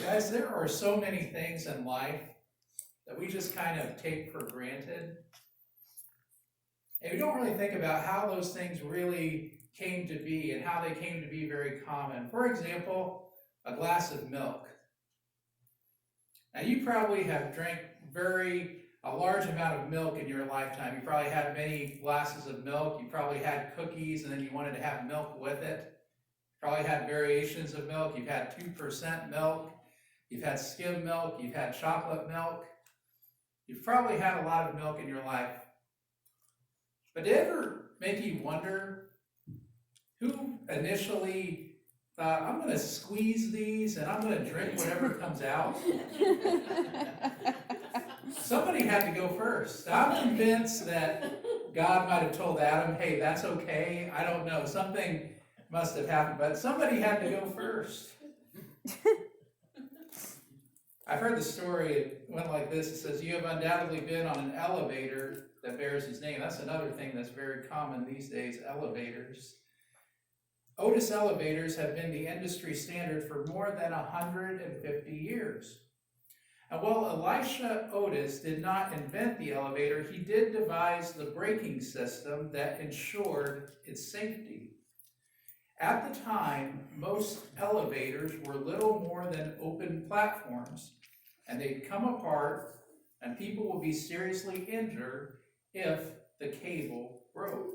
Guys, there are so many things in life that we just kind of take for granted. And we don't really think about how those things really came to be and how they came to be very common. For example, a glass of milk. Now, you probably have drank a large amount of milk in your lifetime. You probably had many glasses of milk. You probably had cookies and then you wanted to have milk with it. You probably had variations of milk. You've had 2% milk. You've had skim milk. You've had chocolate milk. You've probably had a lot of milk in your life. But did it ever make you wonder who initially thought, I'm going to squeeze these and I'm going to drink whatever comes out? Somebody had to go first. I'm convinced that God might have told Adam, hey, that's okay. I don't know. Something must have happened, but somebody had to go first. I've heard the story. It went like this. It says, you have undoubtedly been on an elevator that bears his name. That's another thing that's very common these days, elevators. Otis elevators have been the industry standard for more than 150 years. And while Elisha Otis did not invent the elevator, he did devise the braking system that ensured its safety. At the time, most elevators were little more than open platforms, and they'd come apart, and people would be seriously injured if the cable broke.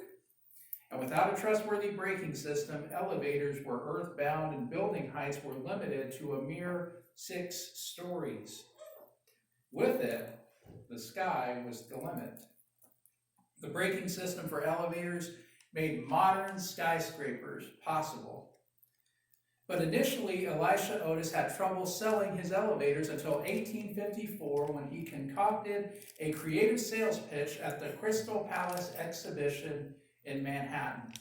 And without a trustworthy braking system, elevators were earthbound and building heights were limited to a mere 6 stories. With it, the sky was the limit. The braking system for elevators made modern skyscrapers possible. But initially, Elisha Otis had trouble selling his elevators until 1854 when he concocted a creative sales pitch at the Crystal Palace exhibition in Manhattan.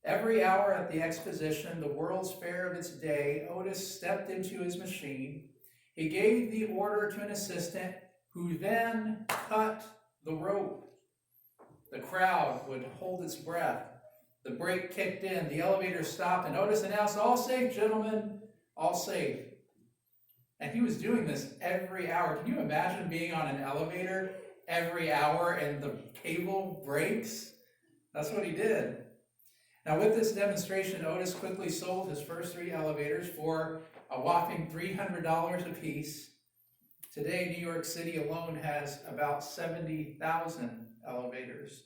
Every hour at the exposition, the World's Fair of its day, Otis stepped into his machine. He gave the order to an assistant who then cut the rope. The crowd would hold its breath. The brake kicked in, the elevator stopped, and Otis announced, all safe, gentlemen, all safe. And he was doing this every hour. Can you imagine being on an elevator every hour and the cable breaks? That's what he did. Now with this demonstration, Otis quickly sold his first 3 elevators for a whopping $300 apiece. Today, New York City alone has about 70,000 elevators.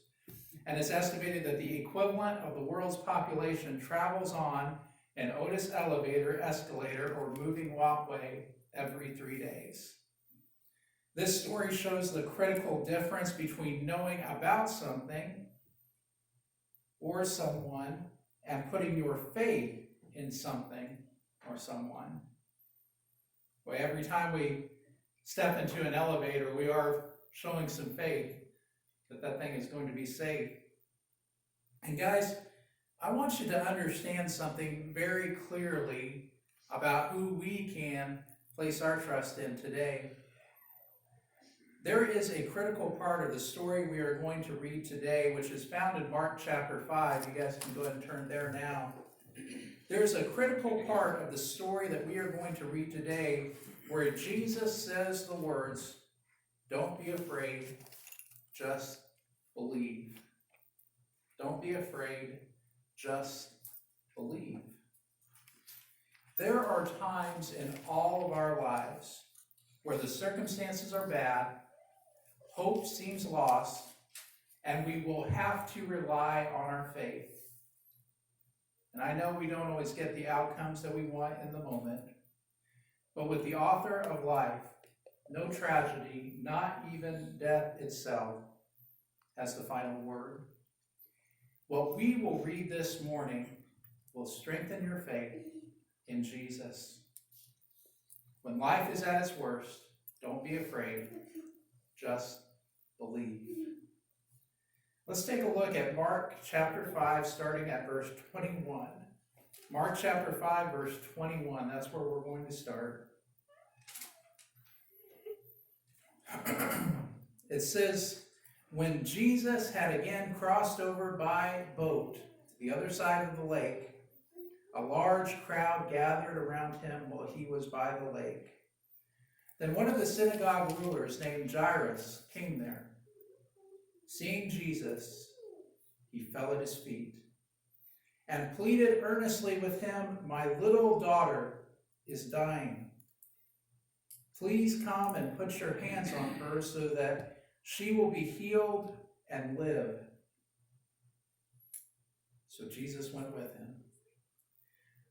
And it's estimated that the equivalent of the world's population travels on an Otis elevator, escalator, or moving walkway every 3 days. This story shows the critical difference between knowing about something or someone and putting your faith in something or someone. Well, every time we step into an elevator, we are showing some faith that that thing is going to be safe. And guys, I want you to understand something very clearly about who we can place our trust in today. There is a critical part of the story we are going to read today, which is found in Mark chapter 5. You guys can go ahead and turn there now. There's a critical part of the story that we are going to read today where Jesus says the words, "Don't be afraid, just believe." Don't be afraid, just believe. There are times in all of our lives where the circumstances are bad, hope seems lost, and we will have to rely on our faith. And I know we don't always get the outcomes that we want in the moment, but with the author of life, no tragedy, not even death itself, has the final word. What we will read this morning will strengthen your faith in Jesus. When life is at its worst, don't be afraid, just believe. Let's take a look at Mark chapter 5, starting at verse 21. Mark chapter 5, verse 21, that's where we're going to start. It says, when Jesus had again crossed over by boat to the other side of the lake, A large crowd gathered around him while he was by the lake. Then one of the synagogue rulers named Jairus came there. Seeing Jesus, he fell at his feet and pleaded earnestly with him, "My little daughter is dying. Please come and put your hands on her so that she will be healed and live." So Jesus went with him.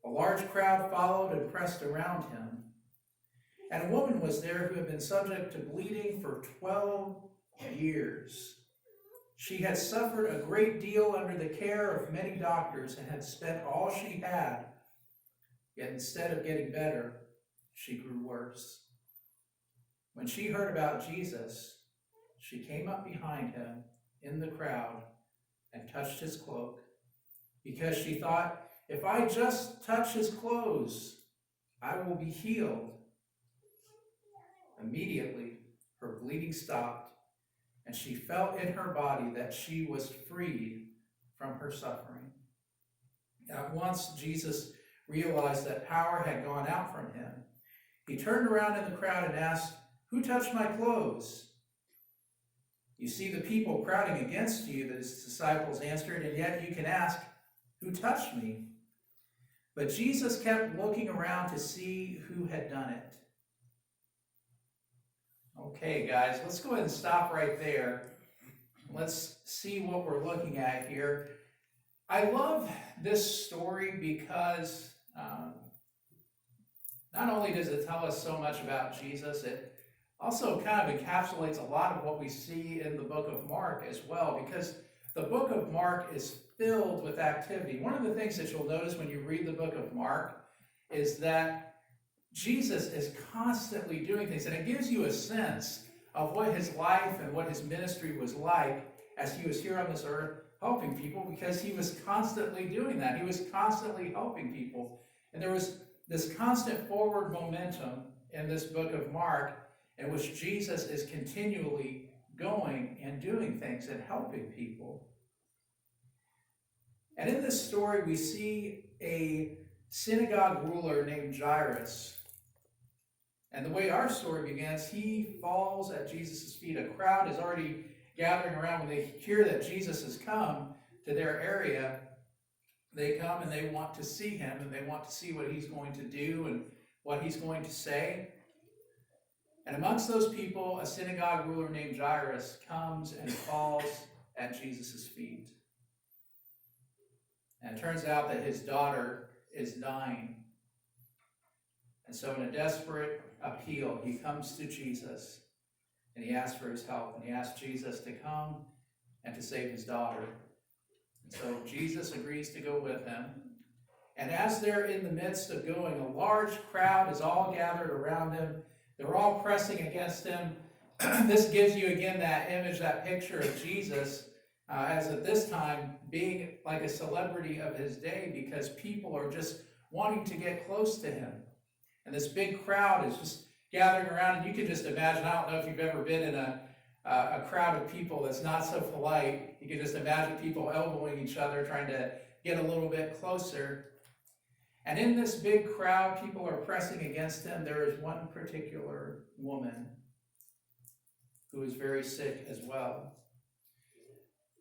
A large crowd followed and pressed around him. And a woman was there who had been subject to bleeding for 12 years. She had suffered a great deal under the care of many doctors and had spent all she had. Yet instead of getting better, she grew worse. When she heard about Jesus, she came up behind him in the crowd and touched his cloak, because she thought, "If I just touch his clothes, I will be healed." Immediately, her bleeding stopped, and she felt in her body that she was freed from her suffering. At once, Jesus realized that power had gone out from him. He turned around in the crowd and asked, "Who touched my clothes?" "You see the people crowding against you," his disciples answered, "and yet you can ask, 'Who touched me?'" But Jesus kept looking around to see who had done it. Okay, guys, let's go ahead and stop right there. Let's see what we're looking at here. I love this story because not only does it tell us so much about Jesus, it also kind of encapsulates a lot of what we see in the book of Mark as well, because the book of Mark is filled with activity. One of the things that you'll notice when you read the book of Mark is that Jesus is constantly doing things, and it gives you a sense of what his life and what his ministry was like as he was here on this earth helping people, because he was constantly doing that. He was constantly helping people. And there was this constant forward momentum in this book of Mark in which Jesus is continually going and doing things and helping people. And in this story, we see a synagogue ruler named Jairus. And the way our story begins, he falls at Jesus' feet. A crowd is already gathering around. When they hear that Jesus has come to their area, they come and they want to see him, and they want to see what he's going to do and what he's going to say. And amongst those people, a synagogue ruler named Jairus comes and falls at Jesus' feet. And it turns out that his daughter is dying. And so in a desperate appeal, he comes to Jesus and he asks for his help. And he asks Jesus to come and to save his daughter. And so Jesus agrees to go with him. And as they're in the midst of going, a large crowd is all gathered around him. They're all pressing against him. This gives you again that image, that picture of Jesus as at this time being like a celebrity of his day, because people are just wanting to get close to him. And this big crowd is just gathering around, and you can just imagine, I don't know if you've ever been in a crowd of people that's not so polite. You can just imagine people elbowing each other, trying to get a little bit closer. And in this big crowd, people are pressing against him. There is one particular woman who is very sick as well.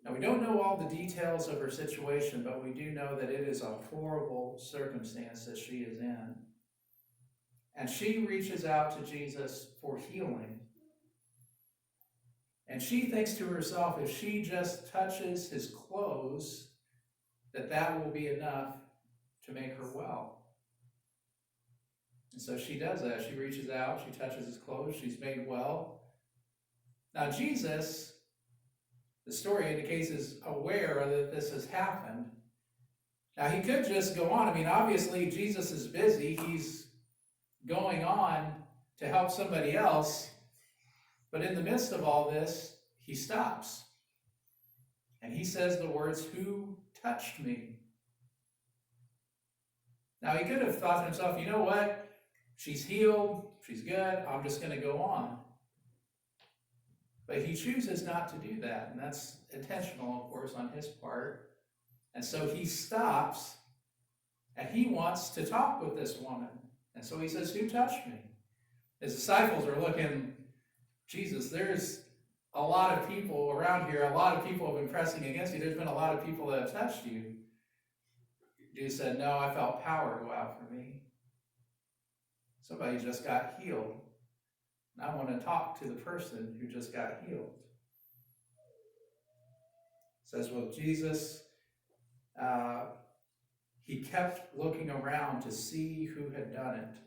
Now, we don't know all the details of her situation, but we do know that it is a horrible circumstance that she is in. And she reaches out to Jesus for healing. And she thinks to herself, if she just touches his clothes, that will be enough to make her well. And so she does that. She reaches out, she touches his clothes, she's made well. Now Jesus, the story indicates, is aware that this has happened. Now he could just go on. I mean, obviously Jesus is busy. He's going on to help somebody else. But in the midst of all this, he stops. And he says the words, "Who touched me?" Now he could have thought to himself, you know what? She's healed. She's good. I'm just going to go on. But he chooses not to do that. And that's intentional, of course, on his part. And so he stops and he wants to talk with this woman. And so he says, "Who touched me?" His disciples are looking, "Jesus, there's a lot of people around here. A lot of people have been pressing against you. There's been a lot of people that have touched you." Jesus said, "No, I felt power go out from me. Somebody just got healed. And I want to talk to the person who just got healed." It says, well, Jesus, he kept looking around to see who had done it.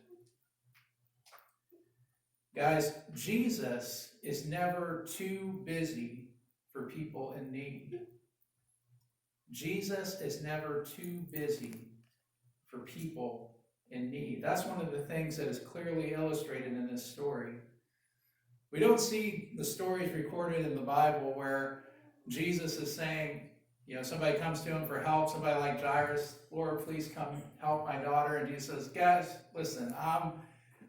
Guys, Jesus is never too busy for people in need. Jesus is never too busy for people in need. That's one of the things that is clearly illustrated in this story. We don't see the stories recorded in the Bible where Jesus is saying, somebody comes to him for help, somebody like Jairus, "Lord, please come help my daughter." And Jesus says, "Guys, listen, I'm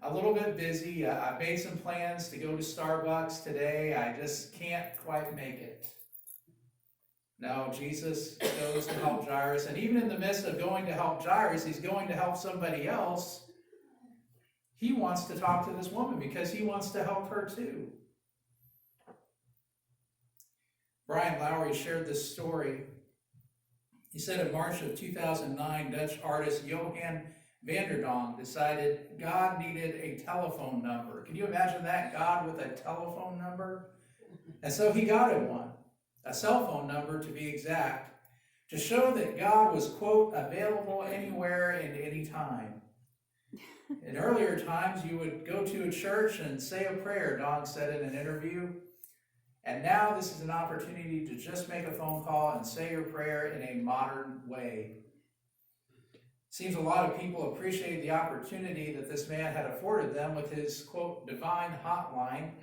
a little bit busy. I made some plans to go to Starbucks today. I just can't quite make it." No, Jesus goes to help Jairus. And even in the midst of going to help Jairus, he's going to help somebody else. He wants to talk to this woman because he wants to help her too. Brian Lowry shared this story. He said in March of 2009, Dutch artist Johan van der Donk decided God needed a telephone number. Can you imagine that? God with a telephone number? And so he got him one, a cell phone number to be exact, to show that God was, quote, available anywhere and any time. In earlier times, you would go to a church and say a prayer, Donk said in an interview. And now this is an opportunity to just make a phone call and say your prayer in a modern way. Seems a lot of people appreciate the opportunity that this man had afforded them with his, quote, divine hotline.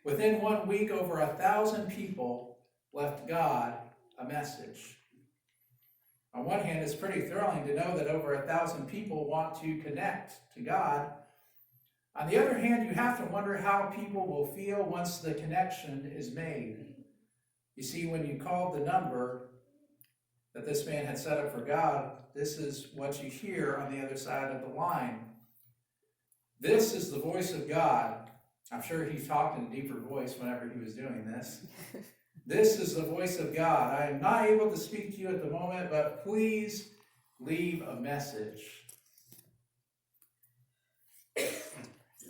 Within 1 week, over 1,000 people left God a message. On one hand, it's pretty thrilling to know that over 1,000 people want to connect to God. On the other hand, you have to wonder how people will feel once the connection is made. You see, when you called the number that this man had set up for God, this is what you hear on the other side of the line. "This is the voice of God." I'm sure he talked in a deeper voice whenever he was doing this. "This is the voice of God. I am not able to speak to you at the moment, but please leave a message."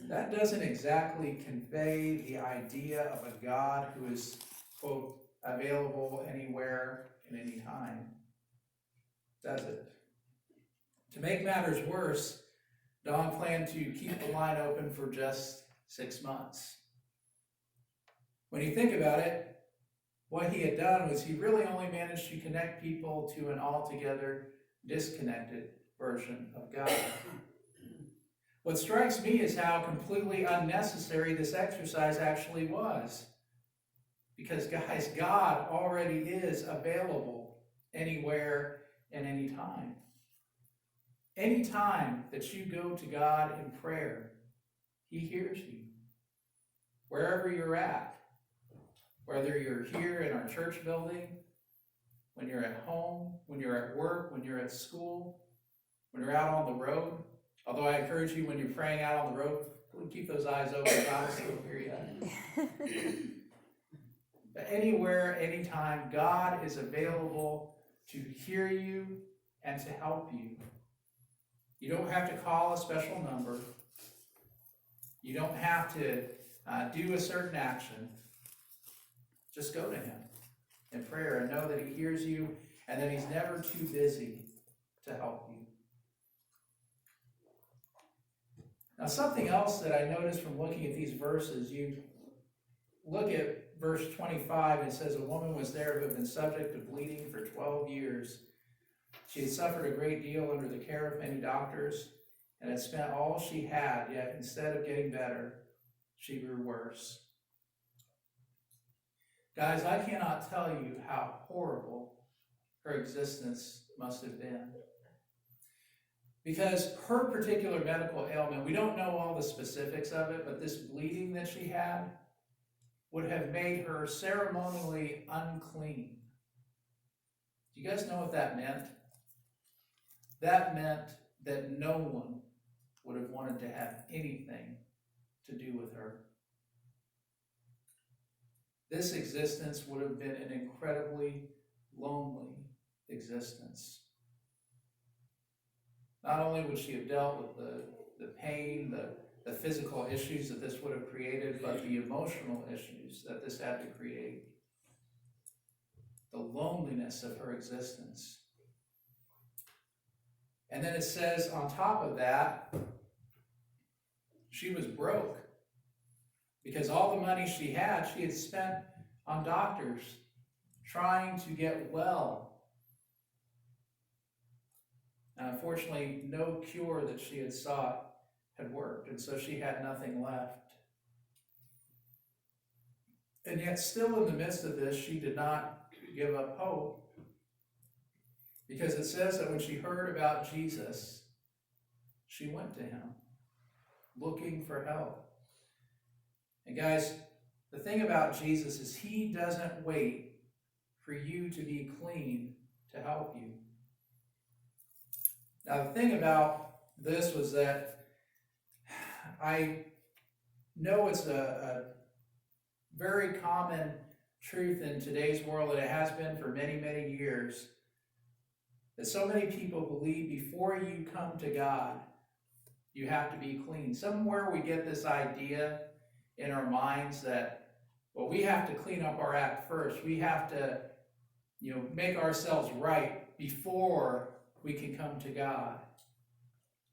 That doesn't exactly convey the idea of a God who is, quote, available anywhere and any time, does it? To make matters worse, Don planned to keep the line open for just 6 months. When you think about it, what he had done was he really only managed to connect people to an altogether disconnected version of God. What strikes me is how completely unnecessary this exercise actually was. Because, guys, God already is available anywhere and any time. Any time that you go to God in prayer, he hears you. Wherever you're at, whether you're here in our church building, when you're at home, when you're at work, when you're at school, when you're out on the road. Although I encourage you, when you're praying out on the road, keep those eyes open. God will still hear you. But anywhere, anytime, God is available to hear you and to help you. You don't have to call a special number. You don't have to do a certain action. Just go to him in prayer and know that he hears you and that he's never too busy to help you. Now, something else that I noticed from looking at these verses, you look at verse 25, and it says, "A woman was there who had been subject to bleeding for 12 years. She had suffered a great deal under the care of many doctors and had spent all she had, yet instead of getting better, she grew worse." Guys, I cannot tell you how horrible her existence must have been. Because her particular medical ailment, we don't know all the specifics of it, but this bleeding that she had would have made her ceremonially unclean. Do you guys know what that meant? that meant that no one would have wanted to have anything to do with her. This existence would have been an incredibly lonely existence. Not only would she have dealt with the pain, the physical issues that this would have created, but the emotional issues that this had to create. The loneliness of her existence. And then it says on top of that, she was broke. Because all the money she had spent on doctors trying to get well. And unfortunately, no cure that she had sought had worked, and so she had nothing left. And yet, still in the midst of this, she did not give up hope. Because it says that when she heard about Jesus, she went to him, looking for help. And guys, the thing about Jesus is he doesn't wait for you to be clean to help you. Now, the thing about this was that I know it's a very common truth in today's world, and it has been for many, many years, that so many people believe before you come to God, you have to be clean. Somewhere we get this idea in our minds that, well, we have to clean up our act first. We have to, make ourselves right before we can come to God.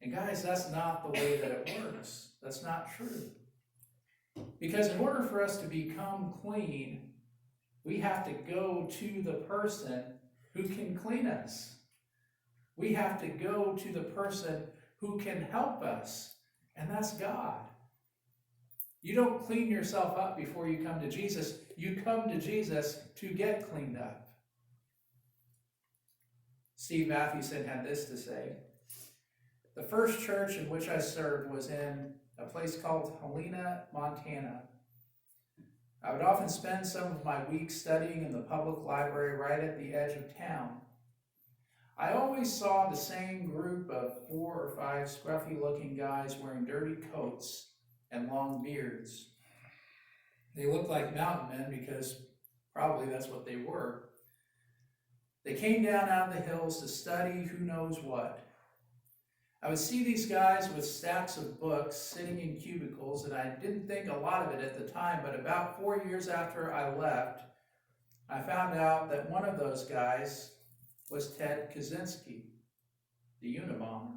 And guys, that's not the way that it works. That's not true. Because in order for us to become clean, we have to go to the person who can clean us. We have to go to the person who can help us, and that's God. You don't clean yourself up before you come to Jesus. You come to Jesus to get cleaned up. Steve Mathewson had this to say: the first church in which I served was in a place called Helena, Montana. I would often spend some of my weeks studying in the public library right at the edge of town. I always saw the same group of 4 or 5 scruffy-looking guys wearing dirty coats and long beards. They looked like mountain men because probably that's what they were. They came down out of the hills to study who knows what. I would see these guys with stacks of books sitting in cubicles, and I didn't think a lot of it at the time, but about 4 years after I left, I found out that one of those guys was Ted Kaczynski, the Unabomber.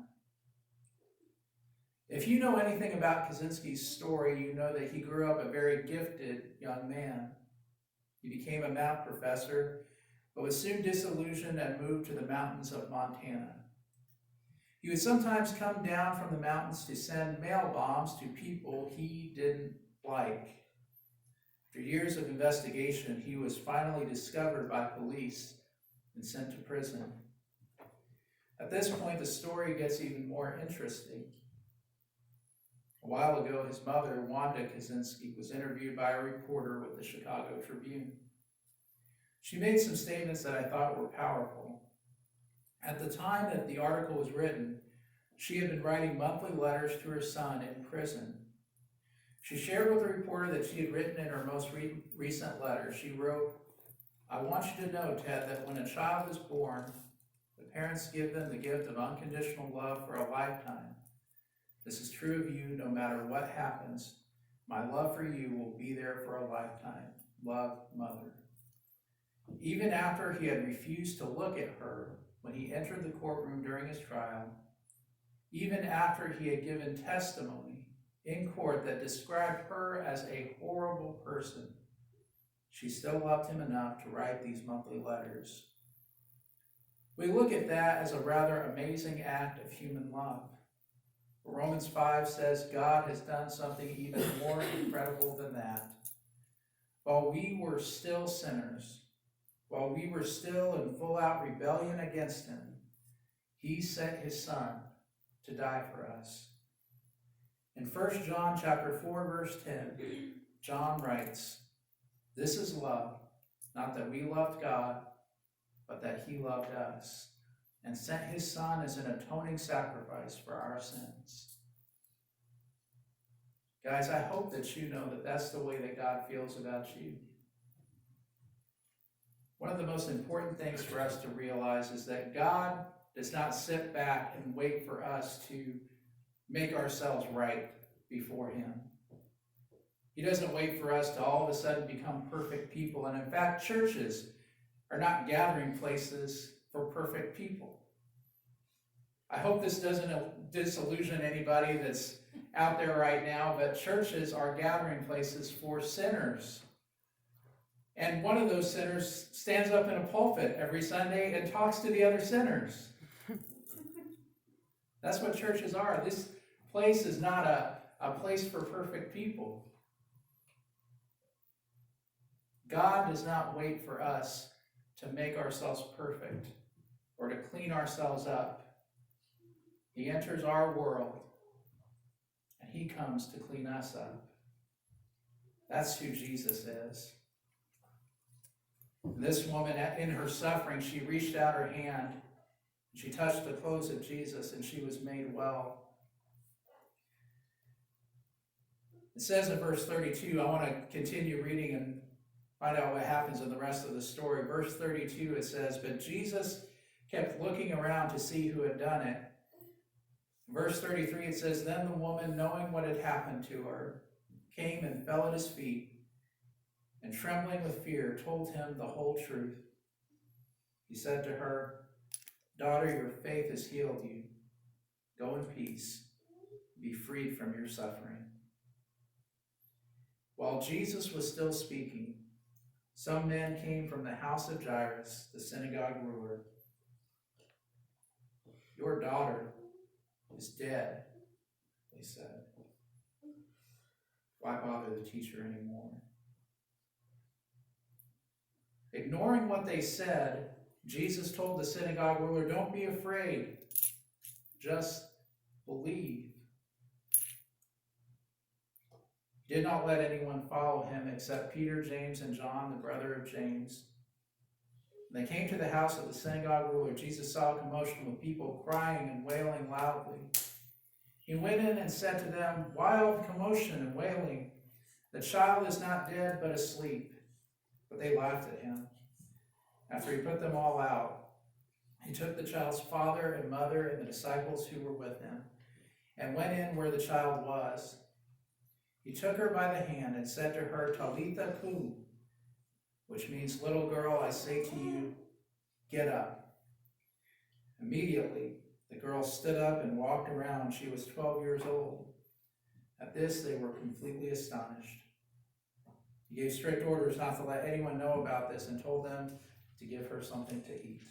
If you know anything about Kaczynski's story, you know that he grew up a very gifted young man. He became a math professor, but was soon disillusioned and moved to the mountains of Montana. He would sometimes come down from the mountains to send mail bombs to people he didn't like. After years of investigation, he was finally discovered by police and sent to prison. At this point, the story gets even more interesting. A while ago, his mother, Wanda Kaczynski, was interviewed by a reporter with the Chicago Tribune. She made some statements that I thought were powerful. At the time that the article was written, she had been writing monthly letters to her son in prison. She shared with the reporter that she had written in her most recent letter. She wrote, "I want you to know, Ted, that when a child is born, the parents give them the gift of unconditional love for a lifetime. This is true of you no matter what happens. My love for you will be there for a lifetime. Love, Mother." Even after he had refused to look at her when he entered the courtroom during his trial, even after he had given testimony in court that described her as a horrible person, she still loved him enough to write these monthly letters. We look at that as a rather amazing act of human love. Romans 5 says God has done something even more incredible than that. While we were still sinners, while we were still in full-out rebellion against him, he sent his Son to die for us. In 1 John chapter 4, verse 10, John writes, "This is love, not that we loved God, but that he loved us and sent his Son as an atoning sacrifice for our sins. Guys, I hope that you know that that's the way that God feels about you. One of the most important things for us to realize is that God does not sit back and wait for us to make ourselves right before him. He doesn't wait for us to all of a sudden become perfect people. And in fact, churches are not gathering places for perfect people. I hope this doesn't disillusion anybody that's out there right now, but churches are gathering places for sinners. And one of those sinners stands up in a pulpit every Sunday and talks to the other sinners. That's what churches are. This place is not a place for perfect people. God does not wait for us to make ourselves perfect or to clean ourselves up. He enters our world and he comes to clean us up. That's who Jesus is. This woman, in her suffering, she reached out her hand, she touched the clothes of Jesus, and she was made well. It says in verse 32, I want to continue reading and find out what happens in the rest of the story. Verse 32, it says, but Jesus kept looking around to see who had done it. Verse 33, it says, then the woman, knowing what had happened to her, came and fell at his feet, and trembling with fear, told him the whole truth. He said to her, daughter, your faith has healed you. Go in peace. Be freed from your suffering. While Jesus was still speaking, some men came from the house of Jairus, the synagogue ruler. Your daughter is dead, they said. Why bother the teacher anymore? Ignoring what they said, Jesus told the synagogue ruler, don't be afraid, just believe. He did not let anyone follow him except Peter, James, and John, the brother of James. When they came to the house of the synagogue ruler, Jesus saw a commotion with people crying and wailing loudly. He went in and said to them, why all the commotion and wailing? The child is not dead, but asleep. But they laughed at him. After he put them all out, he took the child's father and mother and the disciples who were with him, and went in where the child was. He took her by the hand and said to her, Talitha kum, which means, little girl, I say to you, get up. Immediately, the girl stood up and walked around. She was 12 years old. At this, they were completely astonished. He gave strict orders not to let anyone know about this and told them to give her something to eat.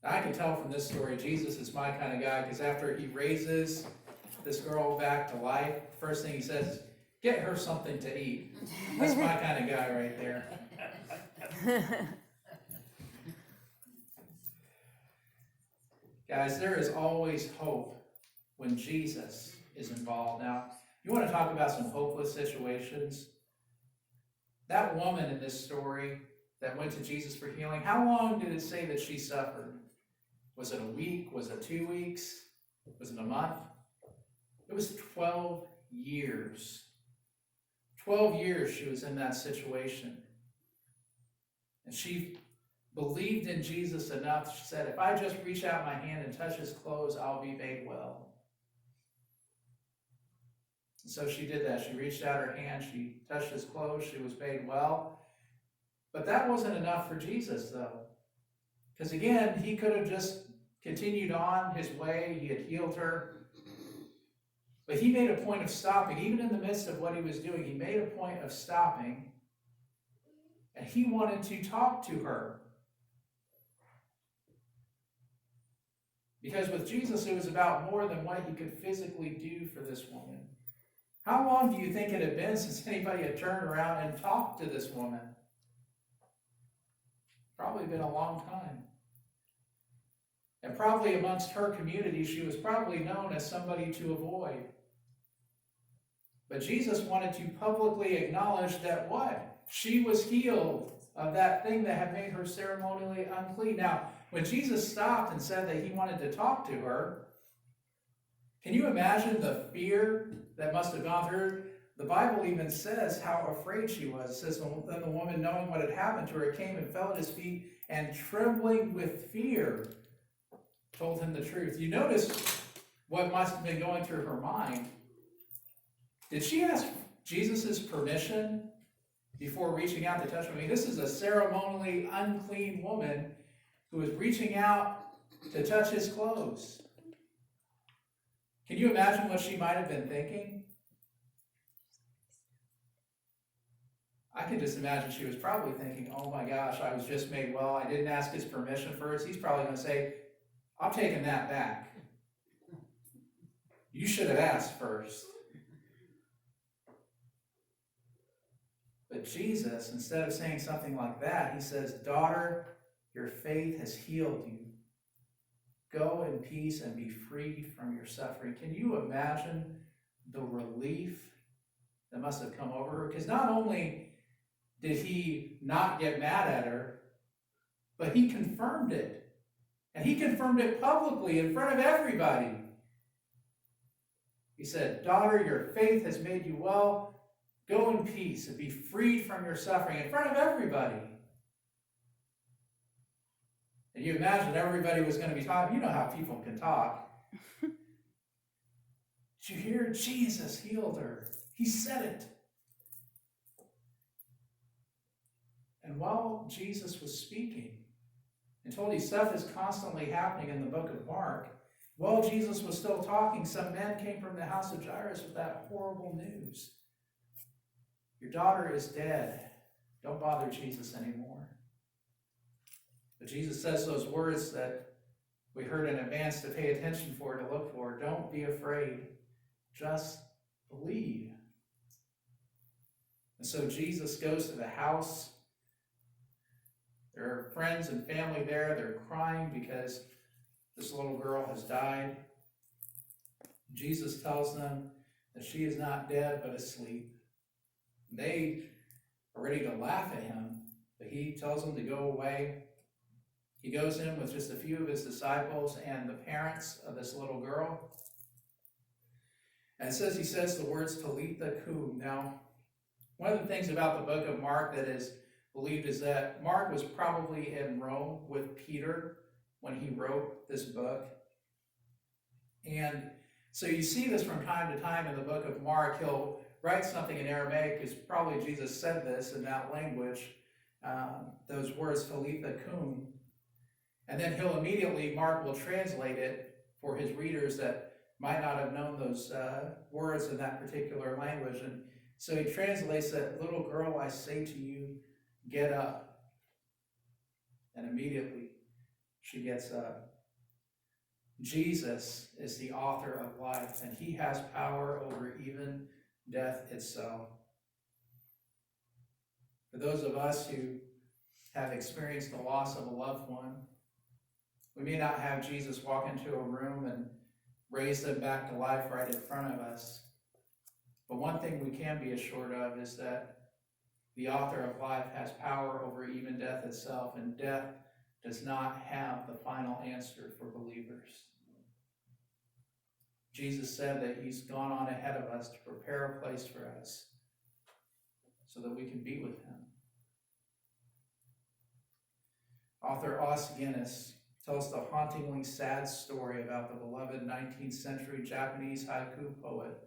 Now, I can tell from this story, Jesus is my kind of guy, because after he raises this girl back to life, first thing he says is, get her something to eat. That's my kind of guy right there. Guys, there is always hope when Jesus is involved. Now, you want to talk about some hopeless situations? That woman in this story that went to Jesus for healing, how long did it say that she suffered? Was it a week? Was it 2 weeks? Was it a month? It was 12 years. 12 years she was in that situation. And she believed in Jesus enough. She said, if I just reach out my hand and touch his clothes, I'll be made well. And so she did that. She reached out her hand, she touched his clothes, she was made well. But that wasn't enough for Jesus, though. Because again, he could have just continued on his way. He had healed her. But he made a point of stopping. Even in the midst of what he was doing, he made a point of stopping. And he wanted to talk to her. Because with Jesus, it was about more than what he could physically do for this woman. How long do you think it had been since anybody had turned around and talked to this woman? Probably been a long time. And probably amongst her community, she was probably known as somebody to avoid. But Jesus wanted to publicly acknowledge that what? She was healed. of that thing that had made her ceremonially unclean. Now, when Jesus stopped and said that he wanted to talk to her, can you imagine the fear that must have gone through her? The Bible even says how afraid she was. It says, then the woman, knowing what had happened to her, came and fell at his feet, and trembling with fear, told him the truth. You notice what must have been going through her mind. Did she ask Jesus' permission before reaching out to touch him? I mean, this is a ceremonially unclean woman who is reaching out to touch his clothes. Can you imagine what she might have been thinking? I can just imagine she was probably thinking, oh my gosh, I was just made well. I didn't ask his permission first. He's probably going to say, I'm taking that back. You should have asked first. But Jesus, instead of saying something like that, he says, daughter, your faith has healed you. Go in peace and be freed from your suffering. Can you imagine the relief that must have come over her? Because not only did he not get mad at her, but he confirmed it. And he confirmed it publicly in front of everybody. He said, daughter, your faith has made you well. Go in peace and be freed from your suffering in front of everybody. And you imagine everybody was going to be talking. You know how people can talk. Did you hear? Jesus healed her. He said it. And while Jesus was speaking, and told you stuff is constantly happening in the book of Mark, while Jesus was still talking, some men came from the house of Jairus with that horrible news. Your daughter is dead. Don't bother Jesus anymore. But Jesus says those words that we heard in advance to pay attention for, to look for. Don't be afraid. Just believe. And so Jesus goes to the house. There are friends and family there. They're crying because this little girl has died. Jesus tells them that she is not dead but asleep. They are ready to laugh at him, but he tells them to go away. He goes in with just a few of his disciples and the parents of this little girl. And it says, he says the words, Talitha Kum. Now, one of the things about the book of Mark that is believed is that Mark was probably in Rome with Peter when he wrote this book. And so you see this from time to time in the book of Mark. He'll write something in Aramaic, because probably Jesus said this in that language, those words, Talitha Kum. And then he'll immediately, Mark will translate it for his readers that might not have known those words in that particular language. And so he translates that, little girl, I say to you, get up. And immediately she gets up. Jesus is the author of life, and he has power over even death itself. For those of us who have experienced the loss of a loved one, we may not have Jesus walk into a room and raise them back to life right in front of us. But one thing we can be assured of is that the author of life has power over even death itself, and death does not have the final answer for believers. Jesus said that he's gone on ahead of us to prepare a place for us so that we can be with him. Author Os Guinness tells the hauntingly sad story about the beloved 19th century Japanese haiku poet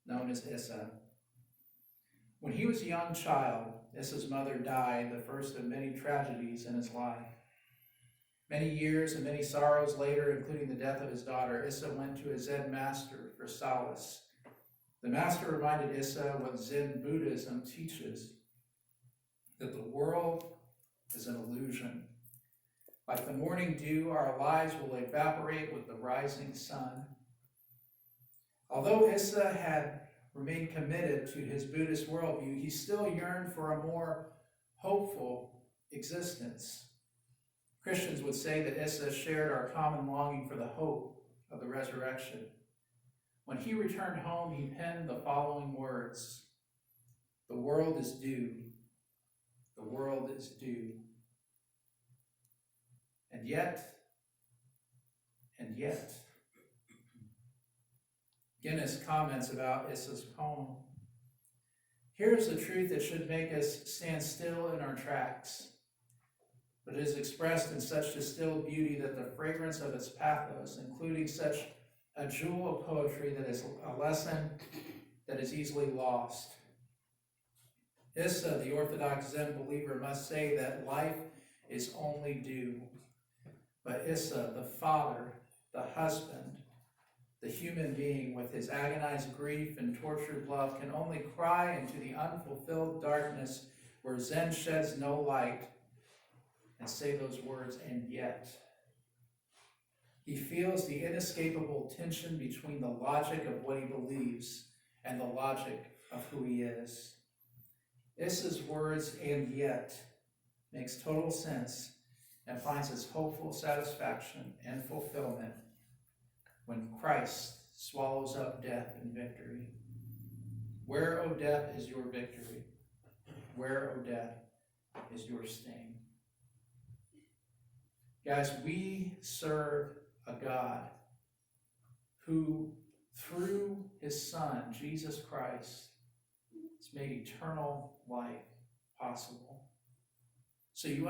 known as Issa. When he was a young child, Issa's mother died, the first of many tragedies in his life. Many years and many sorrows later, including the death of his daughter, Issa went to a Zen master for solace. The master reminded Issa what Zen Buddhism teaches, that the world is an illusion. Like the morning dew, our lives will evaporate with the rising sun. Although Issa had remained committed to his Buddhist worldview, he still yearned for a more hopeful existence. Christians would say that Issa shared our common longing for the hope of the resurrection. When he returned home, he penned the following words: "The world is due. the world is due. And yet, Guinness comments about Issa's poem. Here's the truth that should make us stand still in our tracks, but it is expressed in such distilled beauty that the fragrance of its pathos, including such a jewel of poetry that is a lesson that is easily lost. Issa, the Orthodox Zen believer, must say that life is only due. But Issa, the father, the husband, the human being with his agonized grief and tortured love can only cry into the unfulfilled darkness where Zen sheds no light and say those words, and yet. He feels the inescapable tension between the logic of what he believes and the logic of who he is. Issa's words, and yet, makes total sense and finds its hopeful satisfaction and fulfillment when Christ swallows up death in victory. Where, O death, is your victory? Where, O death, is your sting? Guys, we serve a God who, through his Son, Jesus Christ, has made eternal life possible. So you